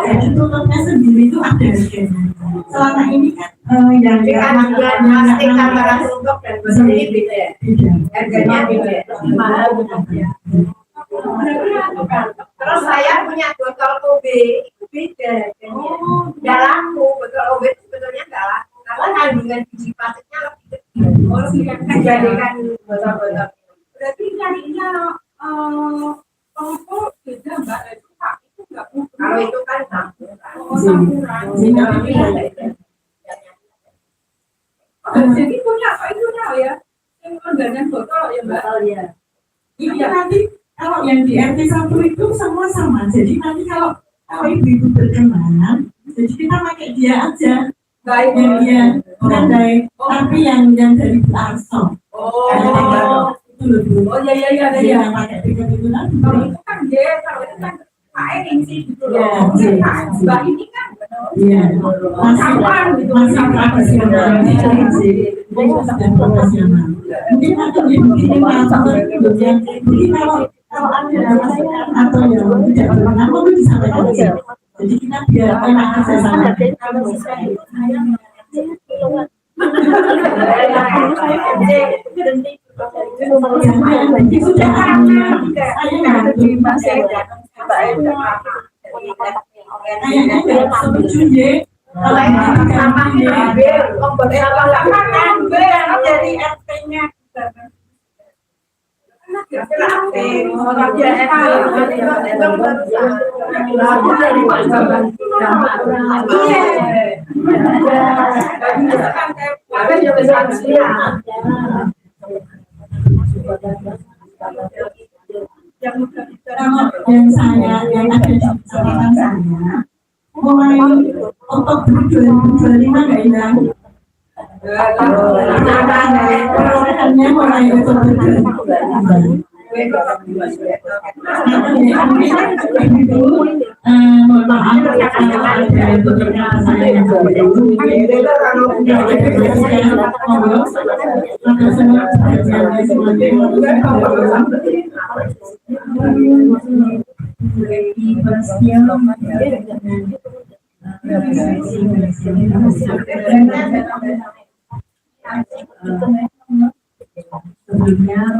Jadi tutupnya sendiri itu ada harganya. Selama ini kan yang plastik tambah tutup dan bersih beda ya. Harganya beda. Mahal ya. Terus saya punya botol OB itu beda harganya. Nggak laku, botol OB itu sebetulnya nggak laku karena kandungan biji plastiknya lebih kecil. Oh, dibandingkan botol-botol. berarti nyarinya toko beda mbak, itu pak itu nggak mungkin. Kalau itu kan campuran. Jadi punya apa itu tahu ya? Yang langganan botol ya mbak. Ini nanti kalau yang di RT 1 itu semua sama. Jadi nanti kalau ibu-ibu berkenan, jadi kita pakai dia aja. Baik. Yang dia bukan baik, tapi yang dari Bu Arso. Itu loh Bu. Iya. Yang pakai tiket itu nanti. Kalau itu kan dia, kalau itu kan pakai ringsi gitu loh. Mbak ini kan Iya, masih profesional. Dan profesional. Mungkin atau begini Pak, yang begini kalau ada masukan atau yang tidak berkenan, mungkin disampaikan aja. Jadi kita biar enak kerjasama. Itu sudah saya kayaknya nggak setuju ya. Kalau ini sama dari RT-nya. Yang ada di catatan saya, mulai Oktober 2025 nggak hilang. Perolehannya mulai Oktober 2025. Mohon maaf kalau ada beberapa saya yang sebelumnya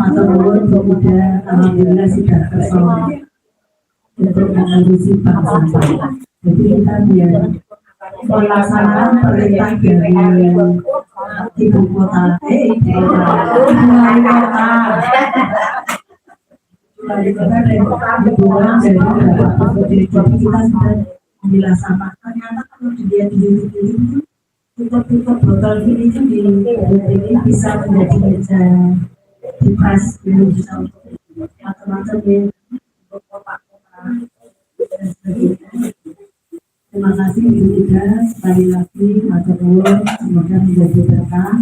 masa lalu sudah alhamdulillah sudah tersolong untuk mengurusi bank sampah. Jadi kita biar pelaksanaan perintah dari ibu kota dibuang dari beberapa jadi kita sudah memilah sampah. Ternyata kalau dilihat di YouTube itu tutup botol ini itu ini bisa menjadi meja dipas dulu bisa untuk macam-macam ya untuk kotak-kotak dan sebagainya. Terima kasih Ibu Ida, sekali lagi matur nuwun, semoga menjadi berkah.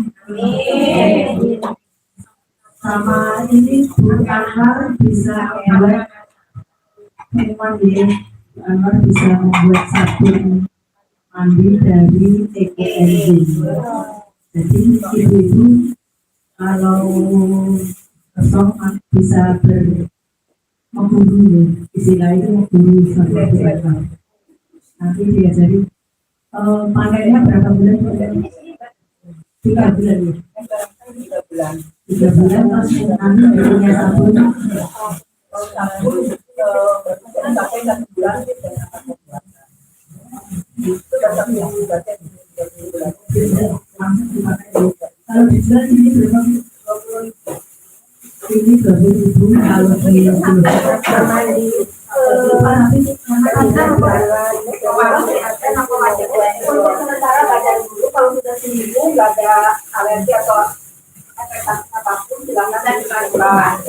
Sama ini Bu Anwar bisa membuat minuman ya, Bu Anwar bisa membuat sabun mandi dari EKND. Jadi ibu-ibu kalau kosong bisa menghubungi, istilah itu menghubungi sampai berapa. Nanti diajari pakainya berapa bulan? 3 bulan ya. 3 bulan terus nanti punya sabun. Sampai 1 bulan itu dapat yang kalau dijual ini berapa? Ini 20.000 kalau sementara baca dulu kalau sudah seminggu nggak ada alergi atau efek apapun silakan dan dilakukan.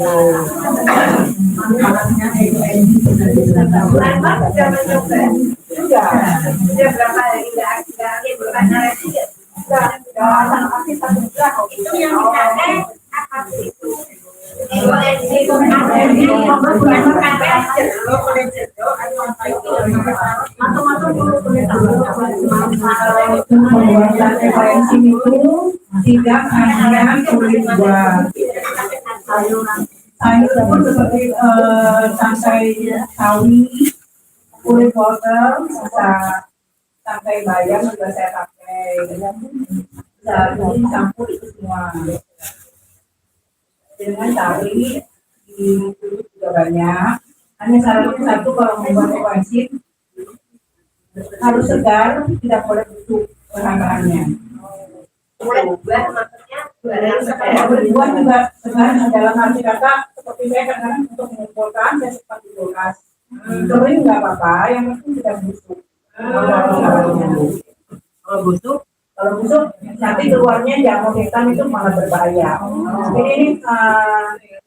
manfaatnya EKND sudah dijelaskan. Sudah berapa hari tidak bukan alergi sudah Itu yang dipakai apa sih itu? Pembuatan evaluasi itu tidak hanya kulit buah. Sayur pun seperti tangkai sawi, kulit wortel, tangkai bayam juga saya pakai. Jadi campur itu semua. Dengan tari di kulit juga banyak. Hanya syaratnya satu, kalau membuat evaluasi harus segar, tidak boleh busuk bahan-bahannya. Berbuah juga segar dalam arti kata seperti saya kadang untuk mengumpulkan dan cepat di kulkas. Kering nggak apa-apa, yang penting tidak busuk. Kalau busuk nanti keluarnya jamur hitam itu malah berbahaya. Jadi ini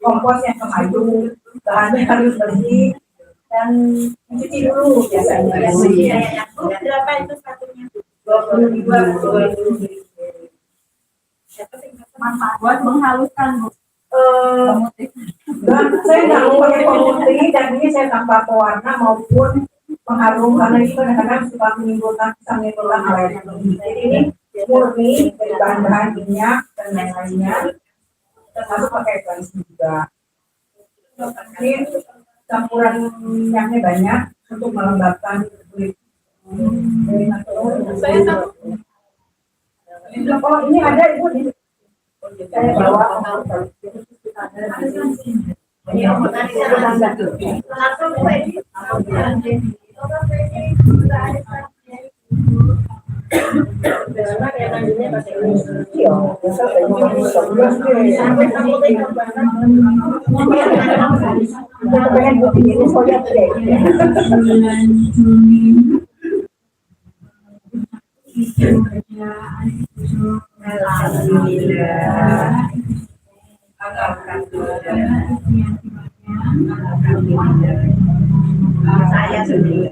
kompos yang kemayu, bahannya harus bersih dan dicuci dulu biasanya. Berapa itu satunya? 22. Buat menghaluskan Bu. Saya nggak mau pakai pemutih dan ini saya tanpa pewarna maupun pengharum karena ini kadang-kadang suka menimbulkan alergi. Jadi ini murni dari bahan-bahan minyak dan lain-lainnya, termasuk pakai evaluasi juga. Ini campuran minyaknya banyak untuk melembabkan kulit. Oh ini ada ibu di saya bawa. Saya sendiri.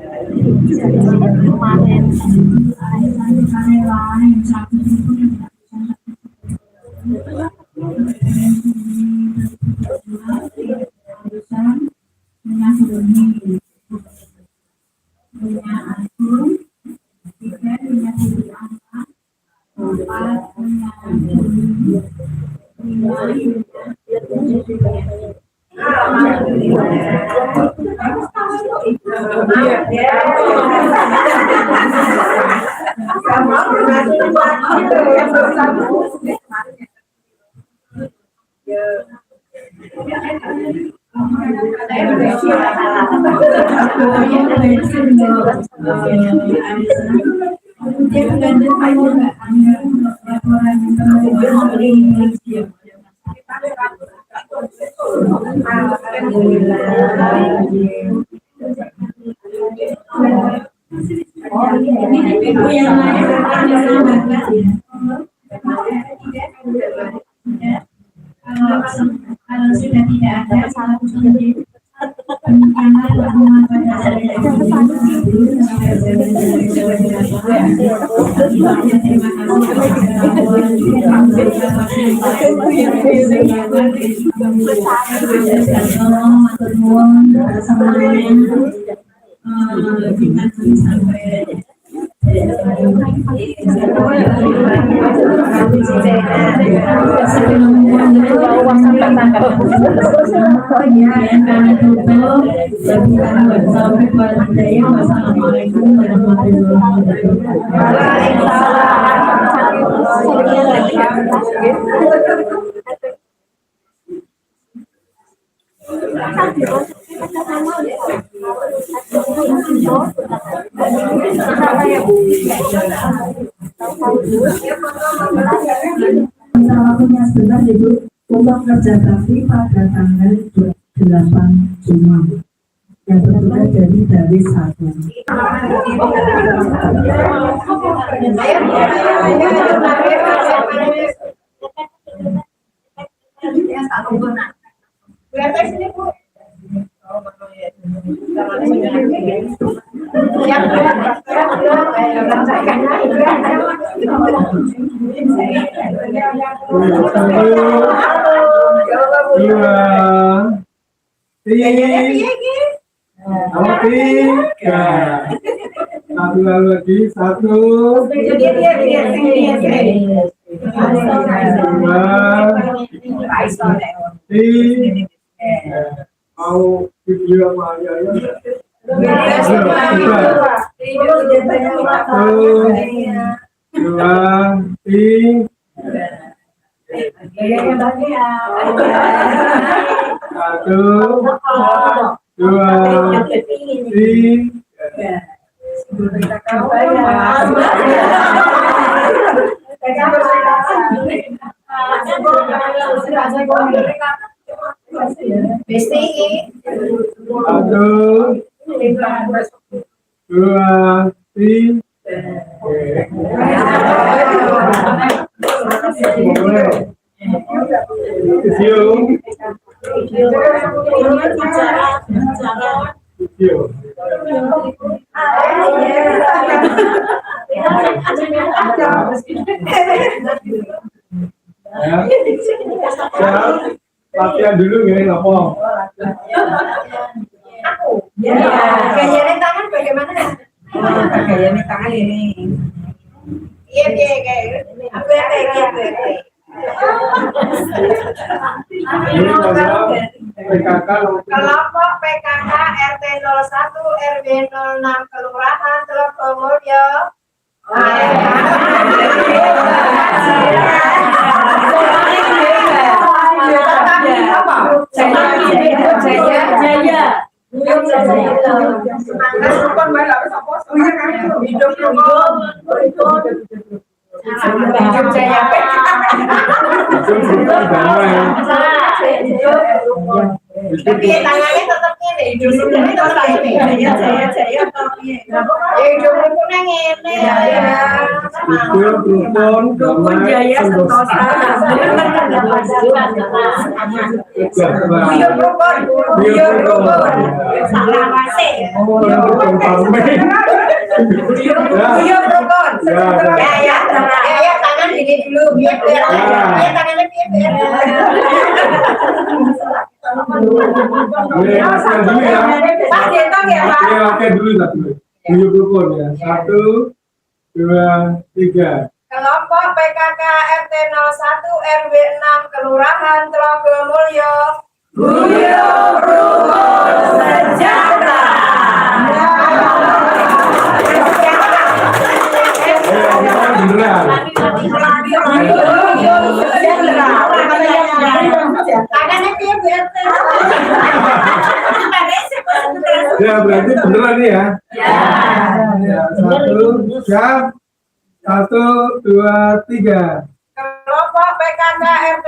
Kalau sudah tidak ada salah satu penyimpanan rumah pada Wassalamualaikum warahmatullahi Waktunya sebentar Ibu untuk kerja bakti pada tanggal 28 Juni yang berbeda dari 1. tiga. Satu lagi, satu, dua, tiga. Mau video apa aja ya? Satu, dua, tiga. Satu, dua, latihan dulu gini apa? Gayanya tangan bagaimana? Gayanya tangan ini. Iya, aku yang kayak gitu. Ini kalau PKK Kelompok PKK RT 01 RW 06 Kelurahan Telogomulyo. Tapi tangannya tetap ini, hidupnya tetap ini. Jaya hidupnya ini. Dukun Jaya Sentosa. Buyur rukun. Salah masih. Buyur rukun. Ya, tangan gini dulu biar ya tangannya biar. latihan dulu ya. Pak gendong ya, Pak. Latihan dulu satu. Buyur rukun ya. Satu, dua, tiga. Kelompok PKK RT 01 RW 6 Kelurahan Telogomulyo. Buyur rukun sejahtera. Beneran. Tangannya biar. Ya berarti beneran nih ya. Ya, satu, siap. Satu, dua, tiga. Kelompok PKK RT